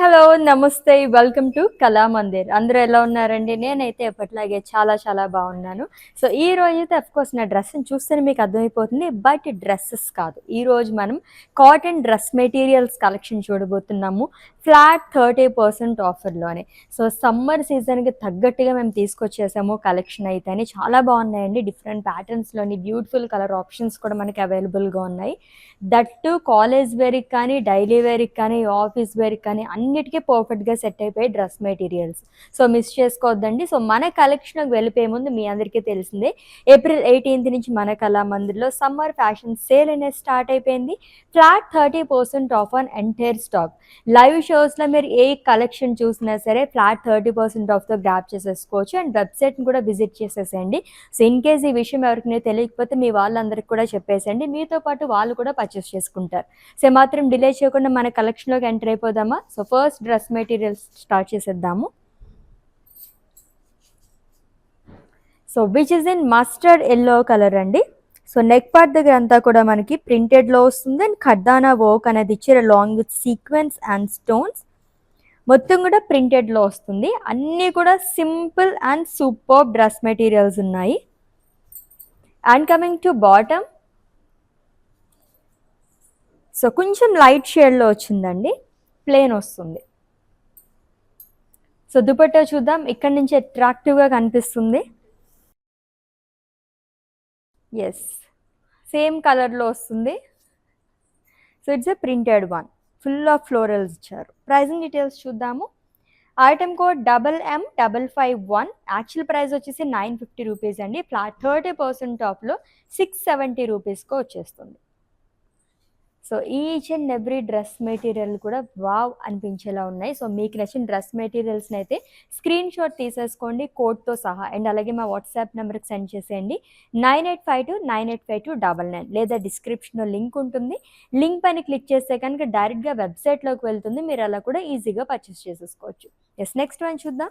Hello! నమస్తే. Welcome to Kalamandir. అందరూ ఎలా ఉన్నారండి? నేనైతే ఎప్పటిలాగే చాలా బాగున్నాను. సో, ఈ రోజైతే అఫ్‌కోర్స్ నా డ్రెస్‌ని చూస్తేనే మీకు అర్థమైపోతుంది. బట్ డ్రెసెస్ కాదు. ఈరోజు మనం కాటన్ డ్రెస్ మెటీరియల్స్ కలెక్షన్ చూడబోతున్నాము. ఫ్లాట్ 30% ఆఫర్‌లోనే. సో, సమ్మర్ సీజన్‌కి తగ్గట్టుగా మేము తీసుకొచ్చేసాము కలెక్షన్ అయితేని. చాలా బాగున్నాయండి. డిఫరెంట్ ప్యాటర్న్స్‌లోని బ్యూటిఫుల్ కలర్ ఆప్షన్స్ కూడా మనకి అవైలబుల్‌గా ఉన్నాయి. దట్ టు కాలేజ్ వేర్‌కి కానీ, డైలీ వేర్‌కి కానీ, ఆఫీస్ వేర్‌కి కానీ అన్నిటికీ పర్ఫెక్ట్‌గా సెట్ అయిపోయే డ్రెస్ మెటీరియల్స్. సో, మిస్ చేసుకోవద్దండి. సో, మన కలెక్షన్‌లోకి వెళ్ళిపోయే ముందు మీ అందరికీ తెలిసిందే ఏప్రిల్ 18 నుంచి మన కళామందిర్‌లో సమ్మర్ ఫ్యాషన్ సేల్ అనేది స్టార్ట్ అయిపోయింది. Flat 30% off on entire stock. Live షోస్‌లో మీరు ఏ కలెక్షన్ చూసినా సరే ఫ్లాట్ 30% ఆఫ్‌తో గ్రాబ్ చేసేసుకోవచ్చు. అండ్ వెబ్‌సైట్‌ని కూడా విజిట్ చేసేసేయండి. సో, ఇన్ కేస్ ఈ విషయం ఎవరికైనా తెలియకపోతే మీ వాళ్ళందరికీ కూడా చెప్పేసేయండి. మీతో పాటు వాళ్ళు కూడా పర్చేస్ చేసుకుంటారు. సో, మాత్రం డిలే చేయకుండా మన కలెక్షన్‌లోకి ఎంటర్ అయిపోదామా? So, first dress materials start చేసేద్దాము. So, which is in mustard yellow colour అండి. సో, నెక్ పార్ట్ దగ్గర అంతా కూడా మనకి ప్రింటెడ్‌లో వస్తుంది. అండ్ ఖర్దానా వర్క్ అనేది ఇచ్చారు along with sequence and stones. మొత్తం కూడా ప్రింటెడ్‌లో వస్తుంది. అన్నీ కూడా simple and superb dress materials ఉన్నాయి. And coming to bottom, so కొంచెం లైట్ షేడ్లో వచ్చిందండి. ప్లేన్ వస్తుంది. సో దుపట్టా చూద్దాం. ఇక్కడ నుంచి అట్రాక్టివ్గా కనిపిస్తుంది. ఎస్, సేమ్ కలర్లో వస్తుంది. So it's a printed one. Full of florals ఇచ్చారు. ప్రైజింగ్ డీటెయిల్స్ చూద్దాము. Item code MM551. Actual price వచ్చేసి 950 రూపీస్ అండి. ఫ్లాట్ 30% ఆఫ్లో 670 రూపీస్కి వచ్చేస్తుంది. So each and every dress material కూడా వావ్ అనిపించేలా ఉన్నాయి. సో మీకు నచ్చిన డ్రెస్ మెటీరియల్స్ని అయితే స్క్రీన్ షాట్ తీసేసుకోండి కోడ్తో సహా. అండ్ అలాగే మా వాట్సాప్ నెంబర్కి సెండ్ చేసేయండి 9852985299 లేదా డిస్క్రిప్షన్లో లింక్ ఉంటుంది. లింక్ పైన క్లిక్ చేస్తే కనుక డైరెక్ట్గా వెబ్సైట్లోకి వెళ్తుంది. మీరు అలా కూడా ఈజీగా పర్చేస్ చేసేసుకోవచ్చు. ఎస్, నెక్స్ట్ వన్ చూద్దాం.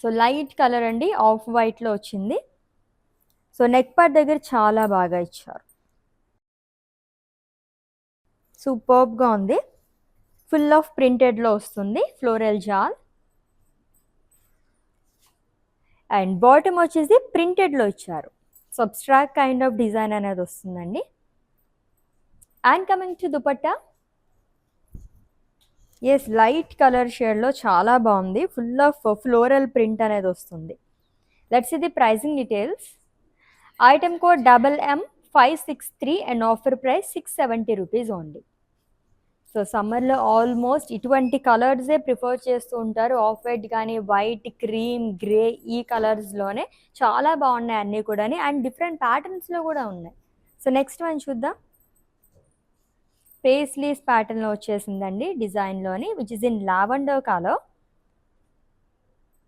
సో లైట్ కలర్ అండి, ఆఫ్ వైట్లో వచ్చింది. సో నెక్ పార్ట్ దగ్గర చాలా బాగా ఇచ్చారు. సూపర్బ్గా ఉంది. ఫుల్ ఆఫ్ ప్రింటెడ్లో వస్తుంది. ఫ్లోరల్ జాల్. అండ్ బాటమ్ వచ్చేసి ప్రింటెడ్లో ఇచ్చారు. So abstract kind of design అనేది వస్తుందండి. And coming to dupatta, yes, light colour షేడ్లో చాలా బాగుంది. ఫుల్ ఆఫ్ ఫ్లోరల్ ప్రింట్ అనేది వస్తుంది. Let's see the pricing details. Item code MM563 and offer price 670 rupees only. So సమ్మర్లో ఆల్మోస్ట్ ఇటువంటి కలర్సే ప్రిఫర్ చేస్తూ ఉంటారు. ఆఫ్ వైట్ కానీ, వైట్, క్రీమ్, గ్రే, ఈ కలర్స్లోనే చాలా బాగున్నాయి అన్నీ కూడా. అండ్ డిఫరెంట్ ప్యాటర్న్స్లో కూడా ఉన్నాయి. సో నెక్స్ట్ వన్ చూద్దాం. పేస్లీస్ ప్యాటర్న్లో వచ్చేసిందండి డిజైన్లోని, which is in lavender colour.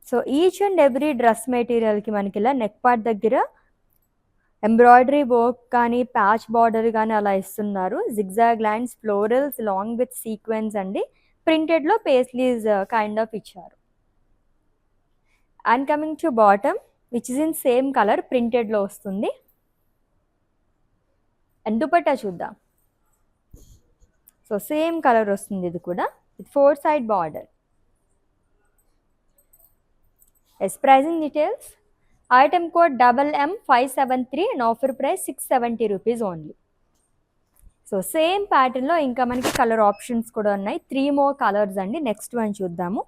So each and every dress మెటీరియల్కి మనకి ఇలా నెక్ పార్ట్ దగ్గర ఎంబ్రాయిడరీ వర్క్ కానీ, ప్యాచ్ బార్డర్ కానీ అలా ఇస్తున్నారు. Zigzag lines, florals long with sequence అండి. ప్రింటెడ్లో పేస్లీస్ కైండ్ ఆఫ్ ఇచ్చారు. And coming to bottom, which is in same colour, ప్రింటెడ్లో వస్తుంది. అండ్ దుపట్టా చూద్దాం. సో సేమ్ కలర్ వస్తుంది ఇది కూడా, with 4 side border. Yes, pricing details. Item code MM573 and offer price 670 rupees only. So same ప్యాటర్న్లో ఇంకా మనకి కలర్ ఆప్షన్స్ కూడా ఉన్నాయి. 3 more కలర్స్ అండి. నెక్స్ట్ వన్ చూద్దాము.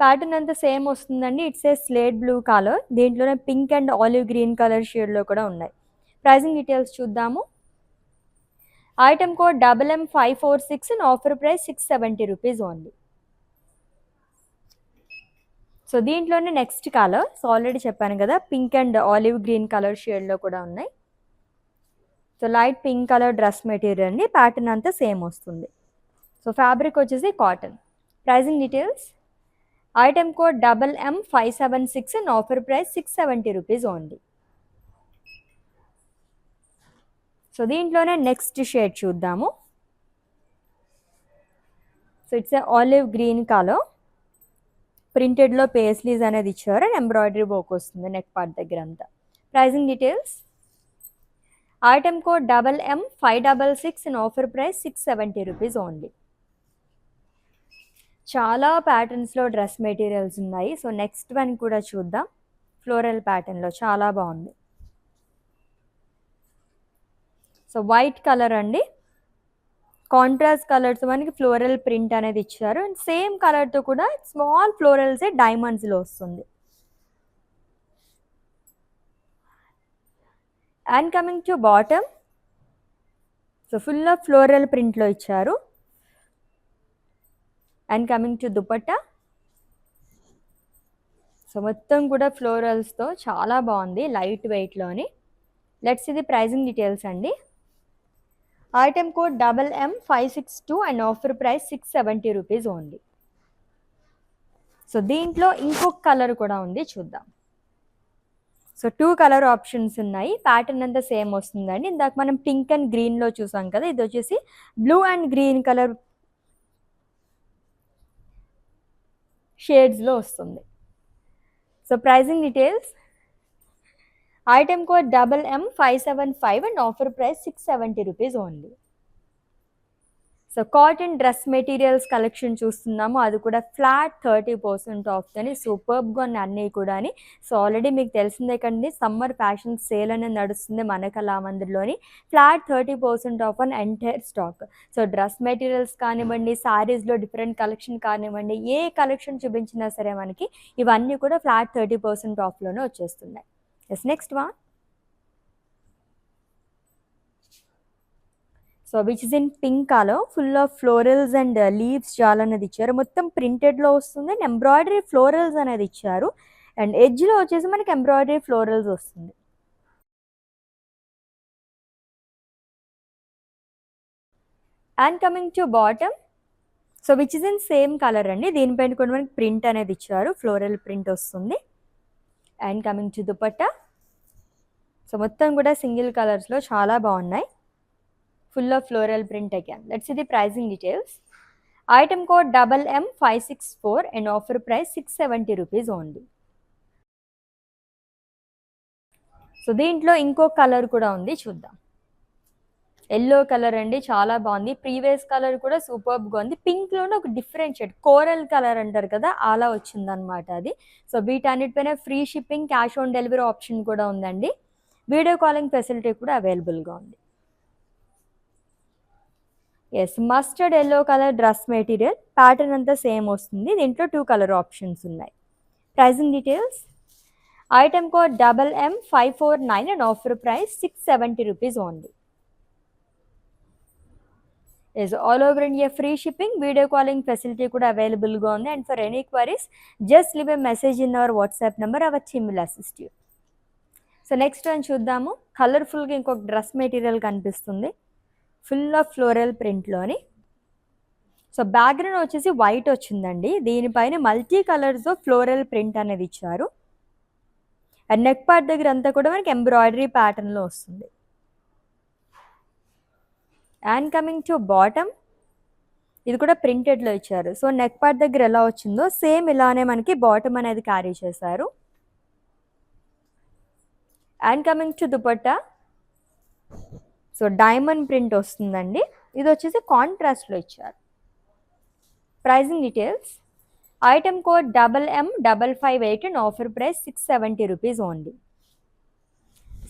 ప్యాటర్న్ అంతా సేమ్ వస్తుందండి. It's a slate blue colour. దీంట్లోనే pink and olive green colour షేడ్లో కూడా ఉన్నాయి. ప్రైజింగ్ డీటెయిల్స్ చూద్దాము. Item code MM546 and offer price 670 rupees only. So దీంట్లోనే నెక్స్ట్ కలర్, సో ఆల్రెడీ చెప్పాను కదా, pink and olive green colour షేడ్లో కూడా ఉన్నాయి. So light pink colour dress material అండి. ప్యాటర్న్ అంతా సేమ్ వస్తుంది. సో ఫ్యాబ్రిక్ వచ్చేసి cotton. Pricing details. Item code MM576 and offer price 670 rupees only. So దీంట్లోనే నెక్స్ట్ షేడ్ చూద్దాము. So it's a olive green colour. ప్రింటెడ్లో పేస్లీస్ అనేది ఇచ్చారు and embroidery work వస్తుంది నెక్ పార్ట్ దగ్గర అంతా. Pricing details. Item code MM566 and offer price 670 rupees only. చాలా ప్యాటర్న్స్లో dress materials ఉన్నాయి. సో నెక్స్ట్ వన్ కూడా చూద్దాం. ఫ్లోరల్ ప్యాటర్న్లో చాలా బాగుంది. సో వైట్ కలర్ అండి, కాంట్రాస్ట్ కలర్స్ మనకి ఫ్లోరల్ ప్రింట్ అనేది ఇచ్చారు. అండ్ సేమ్ కలర్తో కూడా స్మాల్ ఫ్లోరల్సే డైమండ్స్లో వస్తుంది. And coming to bottom, so full of floral ప్రింట్లో ఇచ్చారు. And coming to dupatta, so మొత్తం కూడా ఫ్లోరల్స్తో చాలా బాగుంది, లైట్ వెయిట్లోని. లెట్స్ ఇది ప్రైజింగ్ డీటెయిల్స్ అండి. Item code MM562 and offer price 670 rupees only. So దీంట్లో ఇంకొక కలర్ కూడా ఉంది, చూద్దాం. సో 2 కలర్ ఆప్షన్స్ ఉన్నాయి. ప్యాటర్న్ అంతా సేమ్ వస్తుందండి. ఇందాక మనం పింక్ అండ్ గ్రీన్లో చూసాం కదా, ఇది వచ్చేసి బ్లూ అండ్ గ్రీన్ కలర్ షేడ్స్లో వస్తుంది. So pricing details, item code MM575 and offer price 670 rupees only. So cotton dress materials collection చూస్తున్నాము, అది కూడా ఫ్లాట్ 30% ఆఫ్తోని సూపర్బ్గా ఉన్నాయి అన్నీ కూడా. సో ఆల్రెడీ మీకు తెలిసిందే కండి, సమ్మర్ ఫ్యాషన్ సేల్ అనేది నడుస్తుంది మన కళామందిర్లోని. Flat 30% off on entire stock. So dress materials కానివ్వండి, శారీస్లో డిఫరెంట్ కలెక్షన్ కానివ్వండి, ఏ కలెక్షన్ చూపించినా సరే మనకి ఇవన్నీ కూడా ఫ్లాట్ 30% ఆఫ్లోనే వచ్చేస్తున్నాయి. Yes, next one. So which is in pink colour, full of florals and leaves చాలా అనేది ఇచ్చారు. మొత్తం ప్రింటెడ్లో వస్తుంది అండ్ ఎంబ్రాయిడరీ ఫ్లోరల్స్ అనేది ఇచ్చారు. అండ్ ఎడ్జ్లో వచ్చేసి మనకి ఎంబ్రాయిడరీ ఫ్లోరల్స్ వస్తుంది. And coming to bottom, so which is in same colour అండి. దీనిపైన కూడా మనకి ప్రింట్ అనేది ఇచ్చారు, ఫ్లోరల్ ప్రింట్ వస్తుంది. And coming to dupatta, so మొత్తం కూడా సింగిల్ కలర్స్లో చాలా బాగున్నాయి. Full of floral print again. Let's see the pricing details. Item code MM564 and offer price 670 rupees only. So దీంట్లో ఇంకో కలర్ కూడా ఉంది, చూద్దాం. ఎల్లో కలర్ అండి, చాలా బాగుంది. ప్రీవియస్ కలర్ కూడా సూపర్బ్గా ఉంది. పింక్లోనే ఒక డిఫరెంట్ షేడ్, కోరల్ కలర్ అంటారు కదా, అలా వచ్చిందనమాట అది. సో వీటన్నిటిపైన free shipping, cash on delivery option కూడా ఉందండి. వీడియో కాలింగ్ ఫెసిలిటీ కూడా అవైలబుల్గా ఉంది. Yes, mustard yellow colour dress material, pattern అంతా సేమ్ వస్తుంది. దీంట్లో 2 కలర్ ఆప్షన్స్ ఉన్నాయి. Pricing details, item code MM549 and offer price 670 rupees only. Yes, all over India free shipping, video calling facility కూడా అవైలబుల్గా ఉంది. And for any queries just leave a message in our WhatsApp number, our team will assist you. So next one చూద్దాము. కలర్ఫుల్గా ఇంకొక dress material కనిపిస్తుంది, full of floral ప్రింట్లోని. So background వచ్చేసి white వచ్చిందండి, దీనిపైన మల్టీ కలర్స్తో ఫ్లోరల్ ప్రింట్ అనేది ఇచ్చారు. అండ్ నెక్ పార్ట్ దగ్గర అంతా కూడా మనకి ఎంబ్రాయిడరీ ప్యాటర్న్లో వస్తుంది. అండ్ కమింగ్ టు బాటమ్, ఇది కూడా ప్రింటెడ్లో ఇచ్చారు. సో నెక్ పార్ట్ దగ్గర ఎలా వచ్చిందో సేమ్ ఇలానే మనకి బాటమ్ అనేది క్యారీ చేశారు. And coming to dupatta, so diamond print వస్తుందండి. ఇది వచ్చేసి కాంట్రాస్ట్లో ఇచ్చారు. Pricing details, item code MM558 and offer price 670 rupees only.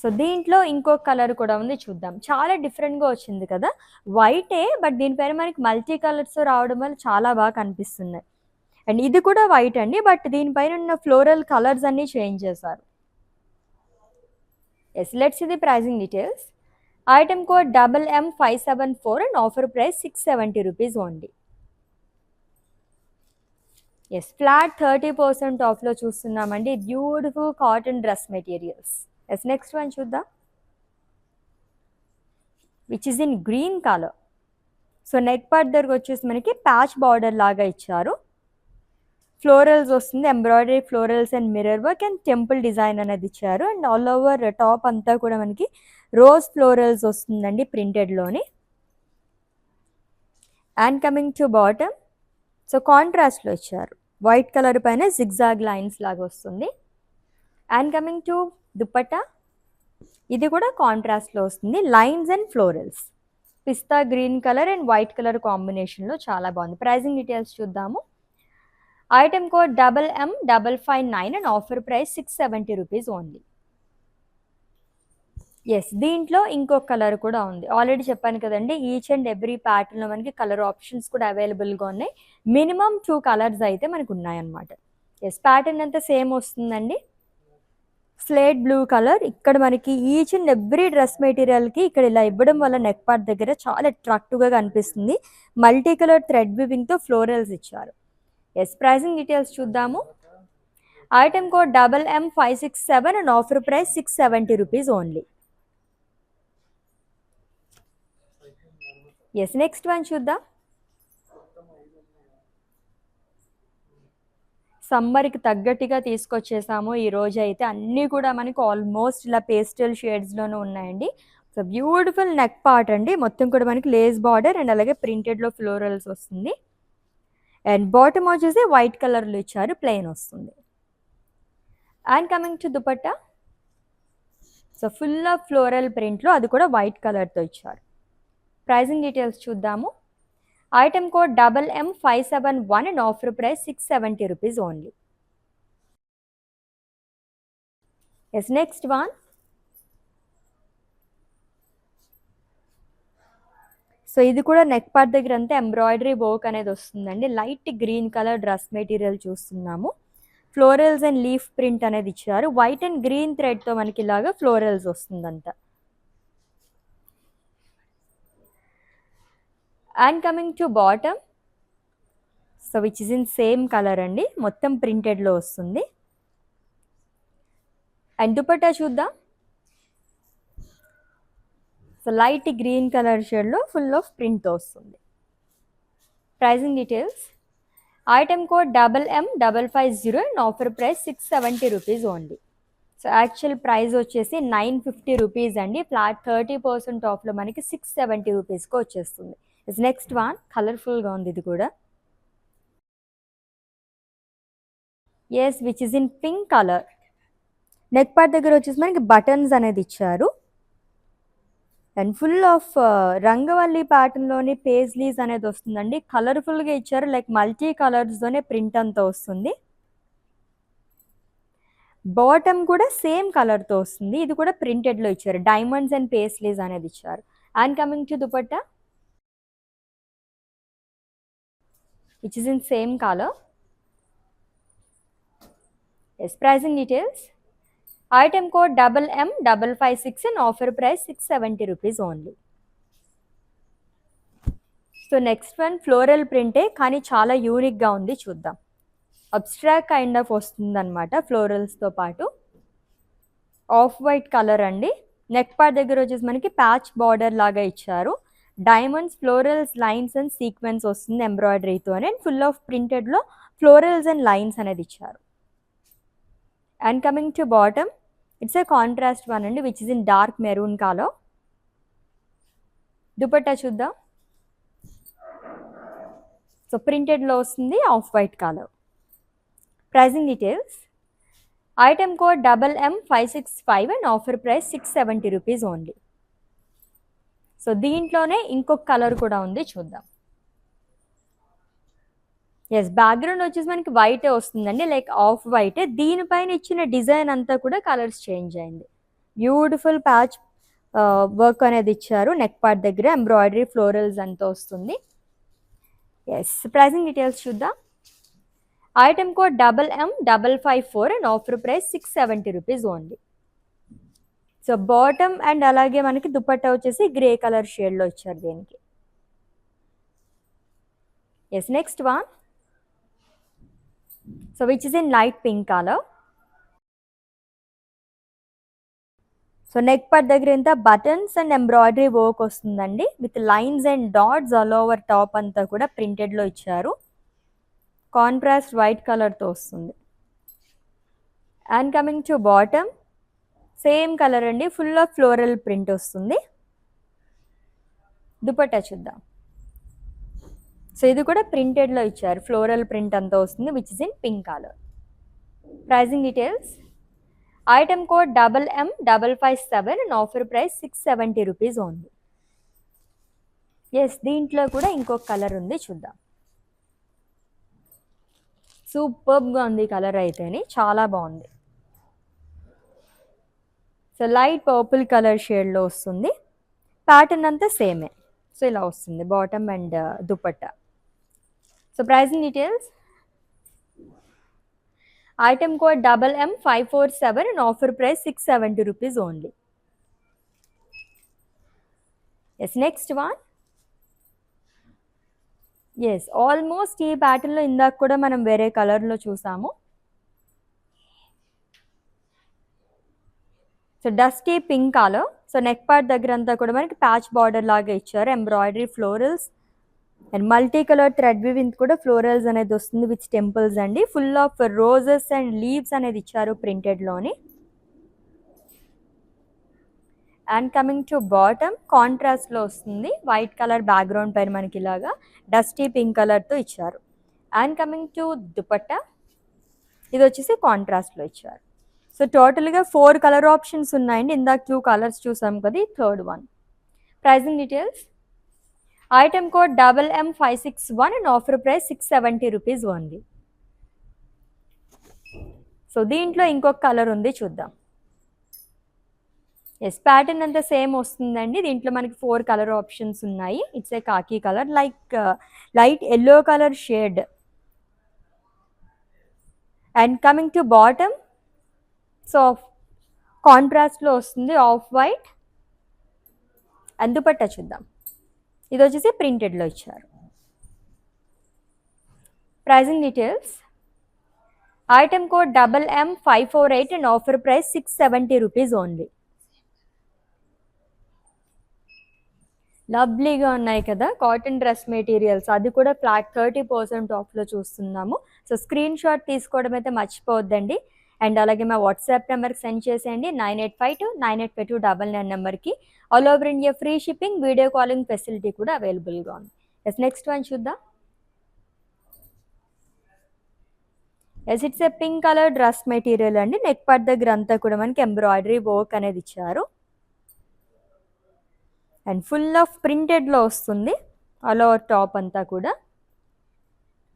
So దీంట్లో ఇంకో కలర్ కూడా ఉంది, చూద్దాం. చాలా డిఫరెంట్గా వచ్చింది కదా, వైటే బట్ దీనిపైన మనకి మల్టీ కలర్స్ రావడం వల్ల చాలా బాగా కనిపిస్తున్నాయి. అండ్ ఇది కూడా వైట్ అండి, బట్ దీనిపైన ఉన్న ఫ్లోరల్ కలర్స్ అన్నీ చేంజ్ చేశారు. ఎస్, లెట్స్ ఇది pricing details. Item code MM574 and offer price 670 rupees only. Yes, flat 30% ఆఫ్లో చూస్తున్నామండి, beautiful cotton dress materials. Yes, next one చూద్దాం, which is in green colour. So neck part దగ్గర వచ్చేసి మనకి patch border లాగా ఇచ్చారు. Florals వస్తుంది, embroidery florals and mirror work and temple design అనేది ఇచ్చారు. అండ్ ఆల్ ఓవర్ టాప్ అంతా కూడా మనకి రోజ్ ఫ్లోరల్స్ వస్తుందండి ప్రింటెడ్లోని. And coming to bottom, so కాంట్రాస్ట్లో ఇచ్చారు, వైట్ కలర్ పైన జిగ్జాగ్ లైన్స్ లాగా వస్తుంది. అండ్ కమింగ్ టు దుపట్టా, ఇది కూడా కాంట్రాస్ట్లో వస్తుంది, lines and florals. Pista green colour and white colour కాంబినేషన్లో చాలా బాగుంది. ప్రైజింగ్ డీటెయిల్స్ చూద్దాము. Item code MM559 and offer price 670 rupees only. Yes, దీంట్లో ఇంకొక కలర్ కూడా ఉంది. ఆల్రెడీ చెప్పాను కదండి, ఈచ్ అండ్ ఎవ్రీ ప్యాటర్న్లో మనకి కలర్ ఆప్షన్స్ కూడా అవైలబుల్గా ఉన్నాయి. మినిమం 2 కలర్స్ అయితే మనకు ఉన్నాయన్నమాట. ఎస్, ప్యాటర్న్ అంతా సేమ్ వస్తుందండి. Slate blue colour. ఇక్కడ మనకి ఈచ్ అండ్ ఎవ్రీ డ్రెస్ మెటీరియల్కి ఇక్కడ ఇలా ఇవ్వడం వల్ల నెక్ పార్ట్ దగ్గర చాలా అట్రాక్టివ్గా కనిపిస్తుంది. మల్టీ కలర్ థ్రెడ్ వివింగ్తో ఫ్లోరల్స్ ఇచ్చారు. ఎస్, ప్రైసింగ్ డీటెయిల్స్ చూద్దాము. Item code MM567 and offer price 670 rupees only. Yes, next one చూద్దాం. సమ్మర్కి తగ్గట్టుగా తీసుకొచ్చేసాము ఈ రోజు అయితే. అన్నీ కూడా మనకు ఆల్మోస్ట్ ఇలా పేస్టల్ షేడ్స్లోనూ ఉన్నాయండి. సో బ్యూటిఫుల్ నెక్ పార్ట్ అండి, మొత్తం కూడా మనకి లేస్ బార్డర్ అండ్ అలాగే ప్రింటెడ్లో ఫ్లోరల్స్ వస్తుంది. అండ్ బాటమ్ వచ్చేసి వైట్ కలర్లో ఇచ్చారు, ప్లెయిన్ వస్తుంది. And coming to dupatta, so full of floral ప్రింట్లో, అది కూడా వైట్ కలర్తో ఇచ్చారు. ప్రైజింగ్ డీటెయిల్స్ చూద్దాము. Item code MM571 and offer price 670 rupees only. Yes, next one. So ఇది కూడా నెక్ పార్ట్ దగ్గర అంతా ఎంబ్రాయిడరీ వర్క్ అనేది వస్తుందండి. Light green colour dress material చూస్తున్నాము. ఫ్లోరల్స్ అండ్ లీఫ్ ప్రింట్ అనేది ఇచ్చారు. వైట్ అండ్ గ్రీన్ థ్రెడ్తో మనకి ఇలాగా ఫ్లోరల్స్ వస్తుందంతా. And coming to bottom, so which is in same colour అండి, మొత్తం ప్రింటెడ్లో వస్తుంది. అండ్ దుపట్టా చూద్దాం. సో లైట్ గ్రీన్ కలర్ షేడ్లో ఫుల్ ఆఫ్ ప్రింట్తో వస్తుంది. Pricing details. Item code MM550 and offer price 670 rupees only. So actual price వచ్చేసి 950 రూపీస్ అండి. ఫ్లాట్ 30% ఆఫ్లో మనకి 670 రూపీస్కి వచ్చేస్తుంది. నెక్స్ట్ వన్, కలర్ఫుల్గా ఉంది ఇది కూడా. Yes, which is in pink colour. Neck part దగ్గర వచ్చేసి మనకి బటన్స్ అనేది ఇచ్చారు. అండ్ ఫుల్ ఆఫ్ రంగవల్లి ప్యాటర్న్లోని పేజ్లీస్ అనేది వస్తుందండి. కలర్ఫుల్గా ఇచ్చారు, లైక్ మల్టీ కలర్స్తోనే ప్రింట్ అంతా వస్తుంది. బాటమ్ కూడా సేమ్ కలర్తో వస్తుంది, ఇది కూడా ప్రింటెడ్లో ఇచ్చారు. డైమండ్స్ అండ్ పేస్లీస్ అనేది ఇచ్చారు. And coming to dupatta, which is in same color. Yes, pricing details. Item code MM556 and offer price 670 rupees only. So next one floral ప్రింటే, కానీ చాలా యూనిక్గా ఉంది, చూద్దాం. అబ్స్ట్రాక్ట్ కైండ్ ఆఫ్ వస్తుందన్నమాట ఫ్లోరల్స్తో పాటు. ఆఫ్ వైట్ కలర్ అండి. నెక్ పార్ట్ దగ్గర వచ్చేసి మనకి ప్యాచ్ బార్డర్ లాగా ఇచ్చారు. Diamonds, florals, lines and sequence వస్తుంది ఎంబ్రాయిడరీతోనే. అండ్ ఫుల్ ఆఫ్ ప్రింటెడ్లో ఫ్లోరల్స్ అండ్ లైన్స్ అనేది ఇచ్చారు. And coming to bottom, it's a contrast one అండి, which is in dark maroon colour. Dupatta చూద్దాం. సో ప్రింటెడ్లో వస్తుంది, off white colour. Pricing details. Item code MM565 and offer price 670 rupees only. So దీంట్లోనే ఇంకొక colour కూడా ఉంది, చూద్దాం. ఎస్, బ్యాక్గ్రౌండ్ వచ్చేసి మనకి వైటే వస్తుందండి, లైక్ ఆఫ్ వైటే. దీనిపైన ఇచ్చిన డిజైన్ అంతా కూడా కలర్స్ చేంజ్ అయింది. బ్యూటిఫుల్ ప్యాచ్ వర్క్ అనేది ఇచ్చారు. నెక్ పార్ట్ దగ్గర ఎంబ్రాయిడరీ ఫ్లోరల్స్ అంతా వస్తుంది. ఎస్, ప్రైజింగ్ డీటెయిల్స్ చూద్దాం. Item code MM554 and offer price 670 rupees only. So bottom and అలాగే మనకి దుపట్టా వచ్చేసి గ్రే కలర్ షేడ్లో ఇచ్చారు దీనికి. Yes, next one. So which is in light pink colour. So neck part దగ్గర ఇంత బటన్స్ అండ్ ఎంబ్రాయిడరీ వర్క్ వస్తుందండి, with lines and dots all over top అంతా కూడా ప్రింటెడ్లో ఇచ్చారు. కాంట్రాస్ట్ వైట్ కలర్తో వస్తుంది. And coming to bottom, same colour అండి, full of floral print వస్తుంది. దుపట్టా చూద్దాం. సో ఇది కూడా ప్రింటెడ్లో ఇచ్చారు, ఫ్లోరల్ ప్రింట్ అంతా వస్తుంది, which is in pink colour. Pricing details. Item code MM557 and offer price 670 rupees only. Yes, దీంట్లో కూడా ఇంకొక కలర్ ఉంది, చూద్దాం. సూపర్బ్గా ఉంది కలర్ అయితేనే, చాలా బాగుంది. సో లైట్ పర్పుల్ కలర్ షేడ్లో వస్తుంది. ప్యాటర్న్ అంతా సేమే. సో ఇలా వస్తుంది bottom and dupatta. So pricing details, item code MM547 and offer price 670 rupees only. Yes, next one. Yes, almost ఈ ప్యాటర్న్లో ఇందాక కూడా మనం వేరే కలర్లో చూసాము. So dusty pink colour. So neck part దగ్గర అంతా కూడా మనకి ప్యాచ్ బార్డర్ లాగా ఇచ్చారు, embroidery florals and multi colour thread with కూడా ఫ్లోరల్స్ అనేది వస్తుంది విత్ టెంపుల్స్ అండి. Full of roses and leaves అనేది ఇచ్చారు ప్రింటెడ్లోని. అండ్ కమింగ్ టు బాటమ్, కాంట్రాస్ట్లో వస్తుంది, వైట్ కలర్ బ్యాక్గ్రౌండ్ పైన మనకి ఇలాగా డస్టీ పింక్ కలర్తో ఇచ్చారు. అండ్ కమింగ్ టు దుపట్టా, ఇది వచ్చేసి కాంట్రాస్ట్లో ఇచ్చారు. సో టోటల్గా 4 కలర్ ఆప్షన్స్ ఉన్నాయండి. ఇందాక 2 కలర్స్ చూసాం కదా, third one. Pricing details, item code MM561 and offer price 670 rupees only. So దీంట్లో ఇంకొక కలర్ ఉంది, చూద్దాం. ఎస్, ప్యాటర్న్ అంతా సేమ్ వస్తుందండి. దీంట్లో మనకి 4 కలర్ ఆప్షన్స్ ఉన్నాయి. ఇట్స్ ఏ కాకి colour, like light yellow colour shade. And coming to bottom, so కాంట్రాస్ట్లో వస్తుంది, ఆఫ్ వైట్. అండ్ దుపట్టా చూద్దాం, ఇది వచ్చేసి ప్రింటెడ్లో ఇచ్చారు. Pricing details, item code MM548 and offer price 670 rupees only. లవ్లీగా ఉన్నాయి కదా కాటన్ డ్రెస్ మెటీరియల్స్, అది కూడా ఫ్లాట్ 30% ఆఫ్లో చూస్తున్నాము. సో స్క్రీన్ షాట్ తీసుకోవడం అయితే మర్చిపోవద్దండి. అండ్ అలాగే మా వాట్సాప్ నెంబర్కి సెండ్ చేసేయండి, 9852985299 నెంబర్కి. All over India free shipping, video calling facility కూడా అవైలబుల్గా ఉంది. ఎస్, నెక్స్ట్ వన్ చూద్దాం. Yes, it's a pink colour dress material అండి. నెక్ పార్ట్ దగ్గర అంతా కూడా మనకి ఎంబ్రాయిడరీ వర్క్ అనేది ఇచ్చారు. అండ్ ఫుల్ ఆఫ్ ప్రింటెడ్లో వస్తుంది ఆల్ ఓవర్ టాప్ అంతా కూడా.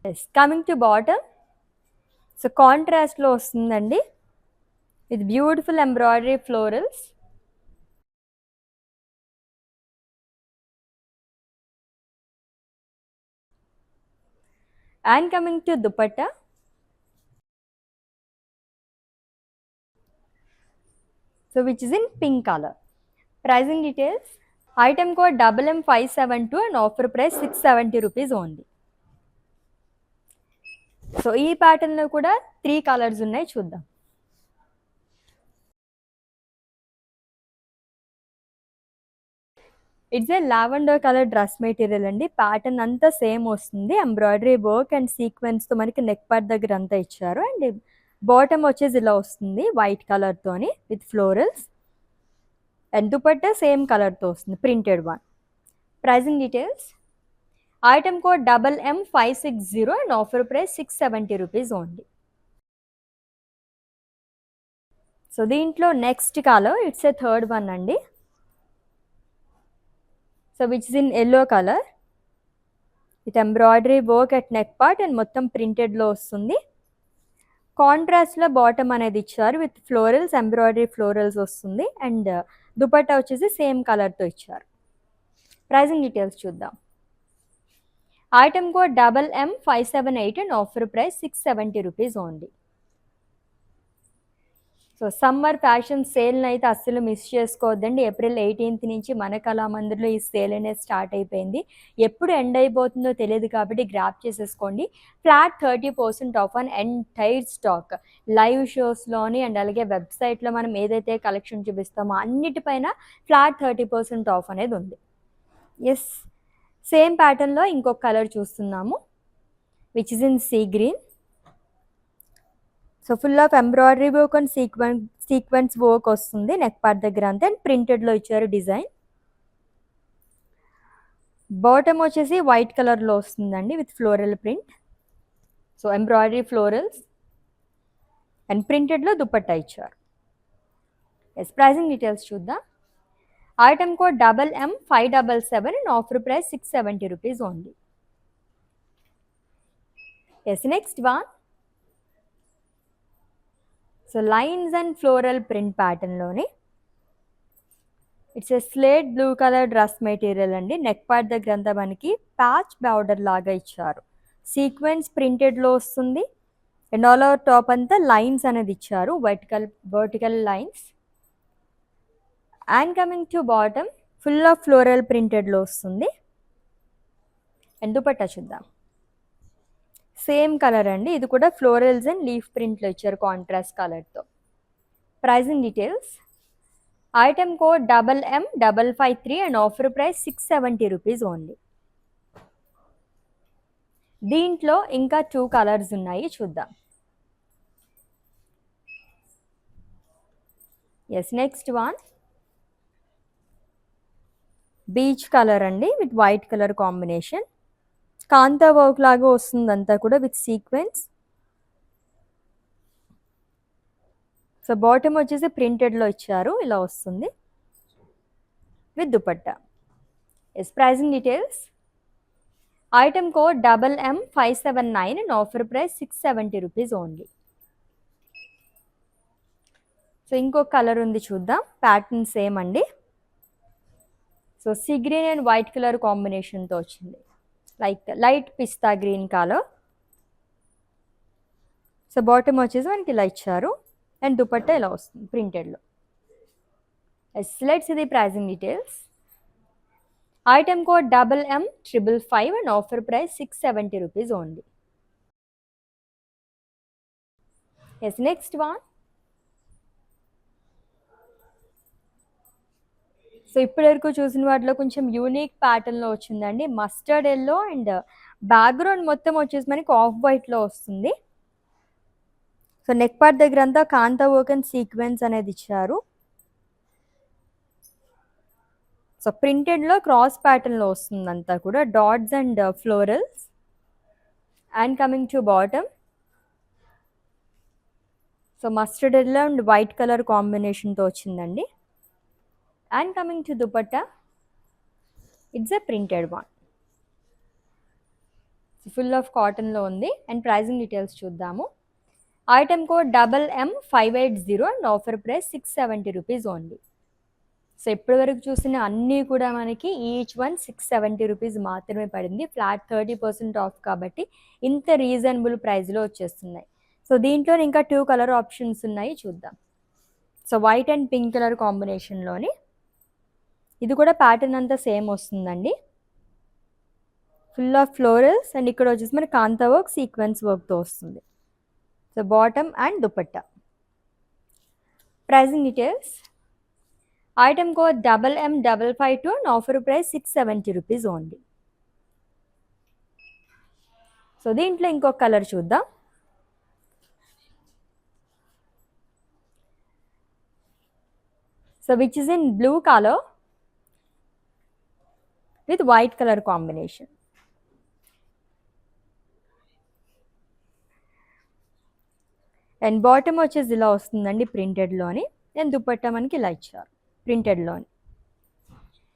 Yes, coming to bottom, so కాంట్రాస్ట్లో వస్తుందండి with beautiful embroidery florals. And coming to dupatta, so which is in pink colour. Pricing details, item code MM572 and offer price 670 rupees only. So ఈ ప్యాటర్న్లో కూడా 3 colours ఉన్నాయి, చూద్దాం. It's a lavender colour dress material అండి. Pattern అంతా same వస్తుంది, embroidery work and సీక్వెన్స్తో మనకి నెక్ పార్ట్ దగ్గర అంతా ఇచ్చారు. అండ్ బాటమ్ వచ్చేసి ఇలా వస్తుంది వైట్ కలర్తోని with florals. And dupatta same కలర్తో వస్తుంది, printed one. Pricing details, item code MM560 and offer price 670 rupees only. So దీంట్లో next colour, it's a third one అండి. So which is in yellow colour with embroidery work at neck part and మొత్తం ప్రింటెడ్లో వస్తుంది. కాంట్రాస్ట్లో bottom అనేది ఇచ్చారు with florals, embroidery florals వస్తుంది. And dupatta వచ్చేసి సేమ్ కలర్తో ఇచ్చారు. ప్రైజింగ్ డీటెయిల్స్ చూద్దాం. Item code MM578 and offer price 670 rupees only. So summer fashion సేల్ని అయితే అస్సలు మిస్ చేసుకోవద్దండి. ఏప్రిల్ 18th నుంచి మన కళామందిర్లో ఈ సేల్ అనేది స్టార్ట్ అయిపోయింది. ఎప్పుడు ఎండ్ అయిపోతుందో తెలియదు కాబట్టి గ్రాప్ చేసేసుకోండి. Flat 30% off on entire stock. Live షోస్లోని అండ్ అలాగే వెబ్సైట్లో మనం ఏదైతే కలెక్షన్ చూపిస్తామో అన్నిటిపైన ఫ్లాట్ 30% ఆఫ్ అనేది ఉంది. ఎస్, సేమ్ ప్యాటర్న్లో ఇంకొక కలర్ చూస్తున్నాము which is in sea green. So full of embroidery work and sequence work వస్తుంది నెక్ పార్ట్ దగ్గర అంతా. అండ్ ప్రింటెడ్లో ఇచ్చారు డిజైన్. బాటమ్ వచ్చేసి వైట్ కలర్లో వస్తుందండి with floral print. So embroidery florals and ప్రింటెడ్లో దుపట్టా ఇచ్చారు. ఎస్, ప్రైజింగ్ డీటెయిల్స్ చూద్దాం. Item code MM577 and offer price 670 rupees only. Yes, next one. So lines and floral print pattern lone. It's a slate blue color dress material andi. Neck part దగ్గర అంతా మనకి patch border లాగా ఇచ్చారు. Sequence printed లో వస్తుంది. And all over top అంతా lines అనేది ఇచ్చారు, vertical lines. And coming to bottom, full of floral printed లో వస్తుంది. And దుపట్టా చూద్దాం. సేమ్ కలర్ అండి, ఇది కూడా ఫ్లోరల్స్ అండ్ లీఫ్ ప్రింట్లో ఇచ్చారు కాంట్రాస్ట్ కలర్తో. Pricing details. Item code MM553 and offer price 670 rupees only. దీంట్లో ఇంకా 2 కలర్స్ ఉన్నాయి, చూద్దాం. Yes, next one peach colour అండి with white colour combination. Kantha work లాగా వస్తుంది అంతా కూడా విత్ సీక్వెన్స్. సో బాటమ్ వచ్చేసి ప్రింటెడ్లో ఇచ్చారు, ఇలా వస్తుంది with dupatta. Yes, pricing details. Item code MM579 and offer price 670 rupees only. So ఇంకొక కలర్ ఉంది, చూద్దాం. ప్యాటర్న్ సేమ్ అండి. So sea green and white colour కాంబినేషన్తో వచ్చింది, like light pista green colour. So bottom వచ్చేసి మనకి ఇలా ఇచ్చారు అండ్ దుపట్టా ఇలా వస్తుంది ప్రింటెడ్లో. లెట్స్ ఇది pricing details. Item code MM555 and offer price 670 rupees only. Yes, next one. So ఇప్పటి వరకు చూసిన వాటిలో కొంచెం యూనిక్ ప్యాటర్న్లో వచ్చిందండి. మస్టర్డ్ ఎల్లో అండ్ బ్యాక్గ్రౌండ్ మొత్తం వచ్చేసి మనకి ఆఫ్ వైట్లో వస్తుంది. సో నెక్ పార్ట్ దగ్గర అంతా కాంతా వర్క్ అండ్ సీక్వెన్స్ అనేది ఇచ్చారు. సో ప్రింటెడ్లో క్రాస్ ప్యాటర్న్లో వస్తుంది అంతా కూడా, dots and florals. And coming to bottom, so mustard yellow and white colour కాంబినేషన్తో వచ్చిందండి. And coming to dupatta, it's a printed one. Full of cotton lo undi. And pricing details చూద్దాము. Item code MM580 and offer price 670 rupees only. So ఇప్పటి వరకు చూసిన అన్నీ కూడా మనకి each one 670 rupees మాత్రమే పడింది. ఫ్లాట్ 30% ఆఫ్ కాబట్టి ఇంత రీజనబుల్ ప్రైస్లో వచ్చేస్తున్నాయి. సో దీంట్లో ఇంకా 2 కలర్ ఆప్షన్స్ ఉన్నాయి, చూద్దాం. So white and pink colour కాంబినేషన్లోని ఇది కూడా ప్యాటర్న్ అంతా సేమ్ వస్తుందండి. ఫుల్ ఆఫ్ ఫ్లోరల్స్ అండ్ ఇక్కడ వచ్చేసి మన కాంతా వర్క్ సీక్వెన్స్ వర్క్తో వస్తుంది. So bottom and dupatta. Pricing details. Item code MM552 and offer price 670 rupees only. So దీంట్లో ఇంకొక కలర్ చూద్దాం. So which is in blue colour with white color combination. And bottom వచ్చేసి ఇలా వస్తుందండి ప్రింటెడ్లోని. అండ్ దుపట్టా మనకి ఇలా ఇచ్చారు ప్రింటెడ్లోని.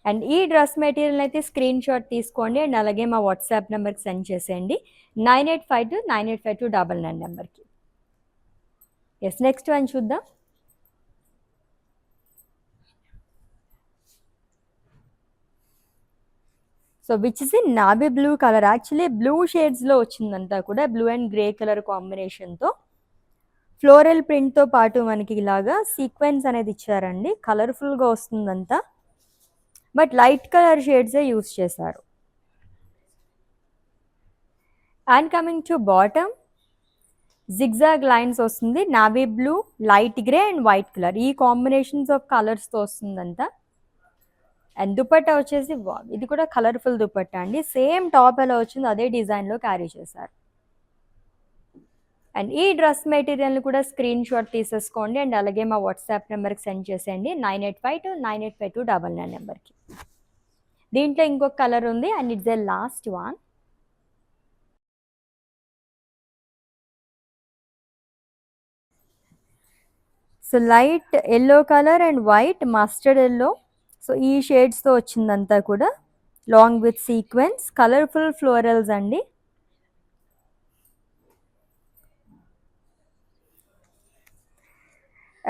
అండ్ ఈ డ్రెస్ మెటీరియల్ అయితే స్క్రీన్ షాట్ తీసుకోండి అండ్ అలాగే మా వాట్సాప్ నెంబర్కి సెండ్ చేసేయండి, 9852985299 నెంబర్కి. ఎస్, నెక్స్ట్ వన్ చూద్దాం. So which is in navy blue colour. Actually blue షేడ్స్లో వచ్చిందంతా కూడా, బ్లూ అండ్ గ్రే కలర్ కాంబినేషన్తో. ఫ్లోరల్ ప్రింట్తో పాటు మనకి ఇలాగా సీక్వెన్స్ అనేది ఇచ్చారండి. కలర్ఫుల్గా వస్తుందంతా, బట్ లైట్ కలర్ షేడ్సే యూస్ చేశారు. And coming to bottom, zigzag lines వస్తుంది. Navy blue, light grey and white colour, ఈ కాంబినేషన్స్ ఆఫ్ కలర్స్తో వస్తుందంతా. అండ్ దుపట్టా వచ్చేసి ఇది కూడా కలర్ఫుల్ దుపట్టా అండి. సేమ్ టాప్ ఎలా వచ్చిందో అదే డిజైన్లో క్యారీ చేశారు. అండ్ ఈ డ్రెస్ మెటీరియల్ని కూడా స్క్రీన్ షాట్ తీసేసుకోండి అండ్ అలాగే మా వాట్సాప్ నెంబర్కి సెండ్ చేసేయండి, 9852985299 నెంబర్కి. దీంట్లో ఇంకొక కలర్ ఉంది and it's a last one. So light yellow colour and white mustard yellow. So ఈ షేడ్స్తో వచ్చిందంతా కూడా long with sequence colourful florals అండి.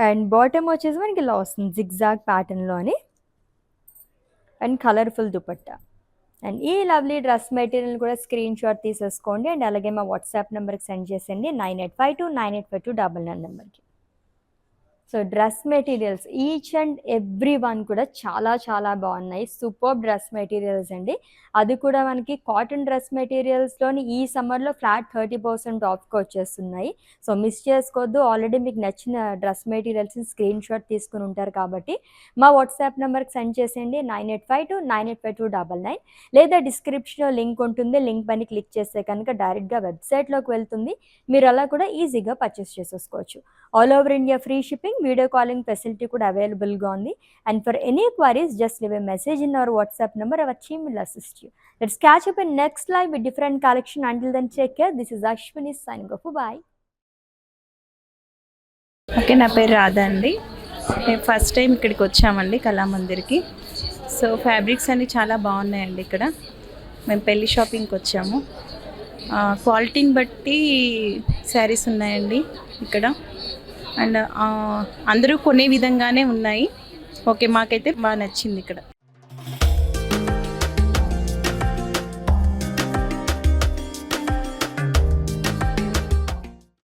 అండ్ బాటమ్ వచ్చేసి మనకి ఇలా వస్తుంది జిగ్జాగ్ ప్యాటర్న్లోని అండ్ కలర్ఫుల్ దుపట్టా. అండ్ ఈ లవ్లీ డ్రెస్ మెటీరియల్ కూడా స్క్రీన్ షాట్ తీసేసుకోండి అండ్ అలాగే మా వాట్సాప్ నెంబర్కి సెండ్ చేసేయండి 9852985299 నెంబర్కి. So dress materials each and every one కూడా చాలా చాలా బాగున్నాయి. సూపర్ డ్రెస్ మెటీరియల్స్ అండి. అది కూడా మనకి కాటన్ డ్రెస్ మెటీరియల్స్లోని ఈ సమ్మర్లో ఫ్లాట్ 30% ఆఫ్కి వచ్చేస్తున్నాయి. సో మిస్ చేసుకోవద్దు. ఆల్రెడీ మీకు నచ్చిన డ్రెస్ మెటీరియల్స్ని స్క్రీన్ షాట్ తీసుకుని ఉంటారు కాబట్టి మా వాట్సాప్ నెంబర్కి సెండ్ చేసేయండి 9852985299 లేదా డిస్క్రిప్షన్లో లింక్ ఉంటుంది. లింక్ పైన క్లిక్ చేస్తే కనుక డైరెక్ట్గా వెబ్సైట్లోకి వెళ్తుంది. మీరు అలా కూడా ఈజీగా పర్చేస్ చేసేసుకోవచ్చు. All over India free shipping, video calling facility కూడా అవైలబుల్గా ఉంది. And for any queries just leave a message in our WhatsApp number. Our team will assist you. Let's catch up in next live with different collection. Until then, take care. This is Ashwini signing off. Bye. Okay, నా పేరు రాధా అండి. మేము first time ఇక్కడికి వచ్చామండి కళామందిర్కి. So fabrics అన్నీ చాలా బాగున్నాయండి ఇక్కడ. మేము పెళ్ళి షాపింగ్కి వచ్చాము. క్వాలిటీని బట్టి శారీస్ ఉన్నాయండి ఇక్కడ. అండ్ అందరూ కొనే విధంగానే ఉన్నాయి. ఓకే, మాకైతే బాగా నచ్చింది ఇక్కడ.